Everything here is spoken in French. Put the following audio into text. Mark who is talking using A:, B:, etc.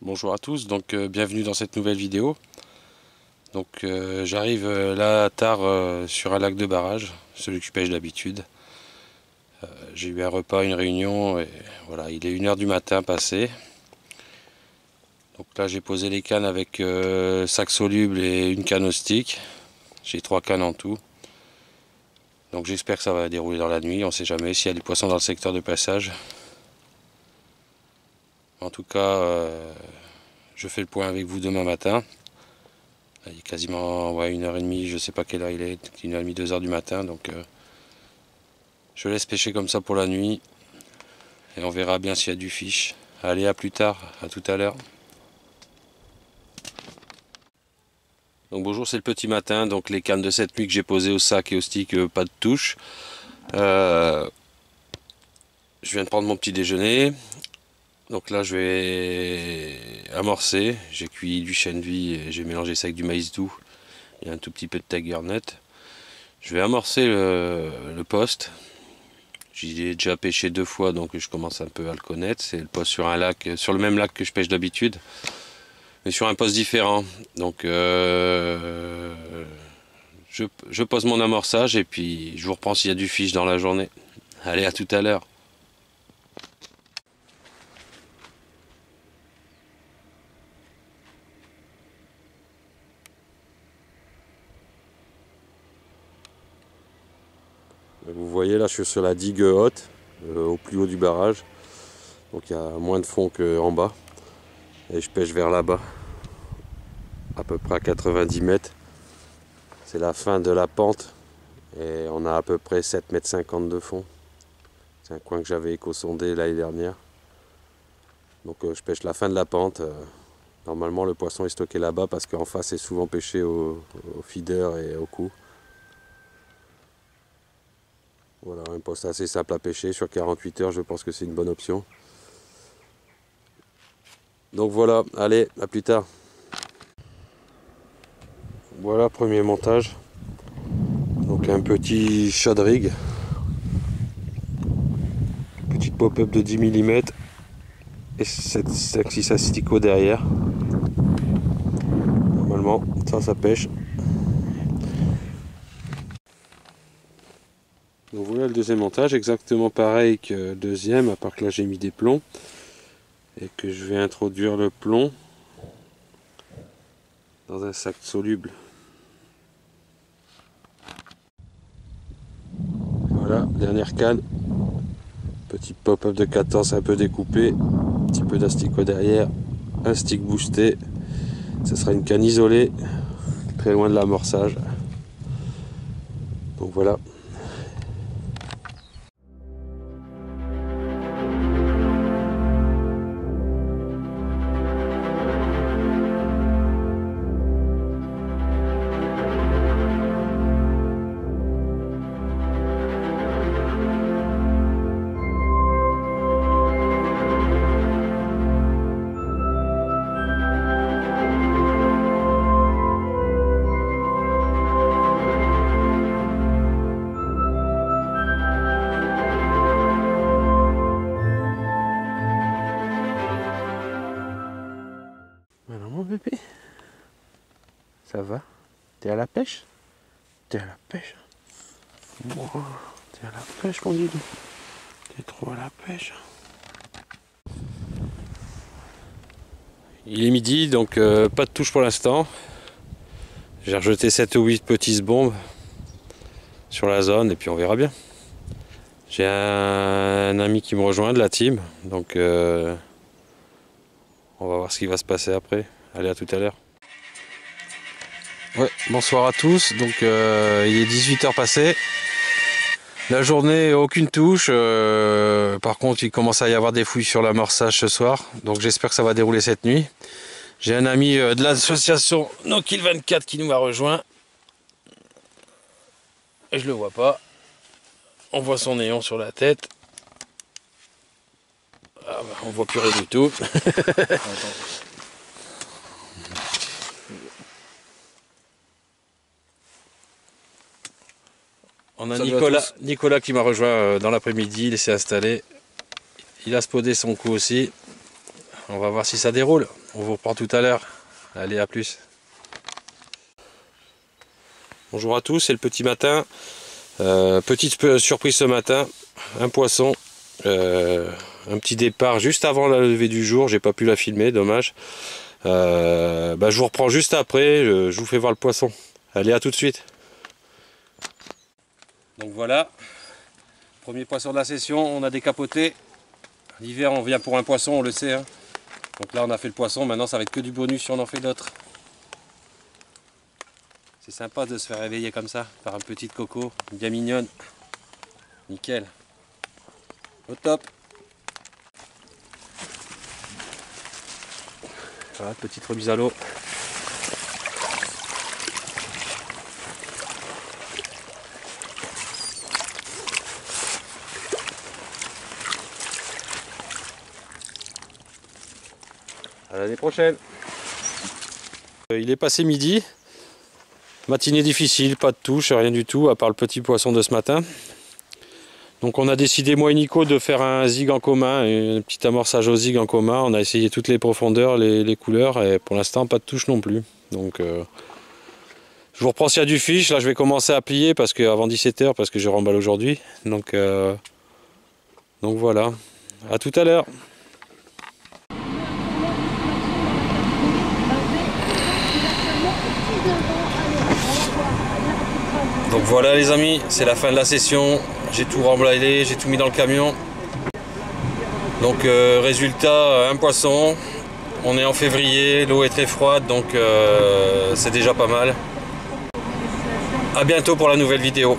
A: Bonjour à tous, donc bienvenue dans cette nouvelle vidéo. Donc j'arrive là tard sur un lac de barrage, celui que je pêche d'habitude. J'ai eu un repas, une réunion, et voilà, il est 1 h du matin passé. Donc là j'ai posé les cannes avec sac soluble et une canne au stick. J'ai 3 cannes en tout. Donc j'espère que ça va dérouler dans la nuit, on sait jamais s'il y a des poissons dans le secteur de passage. En tout cas, je fais le point avec vous demain matin. Il est quasiment 1h30, je sais pas quelle heure il est, 1h30, 2h du matin. Donc je laisse pêcher comme ça pour la nuit. Et on verra bien s'il y a du fiche. Allez, à plus tard, à tout à l'heure. Donc bonjour, c'est le petit matin. Donc les cannes de cette nuit que j'ai posées au sac et au stick, pas de touche. Je viens de prendre mon petit déjeuner. Donc là je vais amorcer, j'ai cuit du chène vie et j'ai mélangé ça avec du maïs doux et un tout petit peu de tiger nut. Je vais amorcer le poste. J'y ai déjà pêché 2 fois, donc je commence un peu à le connaître. C'est le poste sur un lac, sur le même lac que je pêche d'habitude, mais sur un poste différent. Donc je pose mon amorçage et puis je vous reprends s'il y a du fiche dans la journée. Allez, à tout à l'heure. Vous voyez là, je suis sur la digue haute, au plus haut du barrage. Donc il y a moins de fond qu'en bas. Et je pêche vers là-bas, à peu près à 90 mètres. C'est la fin de la pente. Et on a à peu près 7,50 m de fond. C'est un coin que j'avais éco-sondé l'année dernière. Donc je pêche la fin de la pente. Normalement le poisson est stocké là-bas parce qu'en face c'est souvent pêché au feeder et au coup. Voilà, un poste assez simple à pêcher sur 48 heures, je pense que c'est une bonne option. Donc voilà, allez, à plus tard. Voilà, premier montage. Donc un petit shad rig. Petite pop-up de 10 mm. Et 5-6 asticots derrière. Normalement, ça pêche. Donc voilà le deuxième montage, exactement pareil que le deuxième, à part que là j'ai mis des plombs et que je vais introduire le plomb dans un sac soluble. Voilà, dernière canne, petit pop-up de 14 un peu découpé, un petit peu d'asticot derrière, un stick boosté, ce sera une canne isolée, très loin de l'amorçage. Donc voilà. Ça va? T'es à la pêche? T'es à la pêche? Wow, t'es à la pêche, mon Didou. T'es trop à la pêche. Il est midi, donc pas de touche pour l'instant. J'ai rejeté 7 ou 8 petites bombes sur la zone et puis on verra bien. J'ai un ami qui me rejoint de la team, donc on va voir ce qui va se passer après. Allez, à tout à l'heure. Ouais, bonsoir à tous. Donc il est 18h passé. La journée, aucune touche. Par contre, il commence à y avoir des fouilles sur l'amorçage ce soir. Donc j'espère que ça va dérouler cette nuit. J'ai un ami de l'association No Kill 24 qui nous a rejoint. Et je le vois pas. On voit son néon sur la tête. Ah bah, on voit plus rien du tout. On a Nicolas qui m'a rejoint dans l'après-midi, il s'est installé. Il a spodé son coup aussi. On va voir si ça déroule. On vous reprend tout à l'heure. Allez, à plus. Bonjour à tous, c'est le petit matin. Petite surprise ce matin. Un poisson. Un petit départ juste avant la levée du jour. J'ai pas pu la filmer, dommage. Je vous reprends juste après. Je vous fais voir le poisson. Allez, à tout de suite. Donc voilà, premier poisson de la session, on a décapoté. L'hiver on vient pour un poisson, on le sait. Hein. Donc là on a fait le poisson, maintenant ça va être que du bonus si on en fait d'autres. C'est sympa de se faire réveiller comme ça, par un petit coco, bien mignonne. Nickel. Au top. Voilà, petite remise à l'eau. À l'année prochaine. Il est passé midi. Matinée difficile, pas de touche, rien du tout, à part le petit poisson de ce matin. Donc on a décidé, moi et Nico, de faire un zig en commun, un petit amorçage au zig en commun. On a essayé toutes les profondeurs, les couleurs, et pour l'instant pas de touche non plus. Donc je vous reprends s'il y a du fiche. Là je vais commencer à plier parce que avant 17h parce que je remballe aujourd'hui. Donc voilà. À tout à l'heure. Donc voilà les amis, c'est la fin de la session. J'ai tout remblayé, j'ai tout mis dans le camion. Donc résultat, un poisson. On est en février, l'eau est très froide, donc c'est déjà pas mal. A bientôt pour la nouvelle vidéo.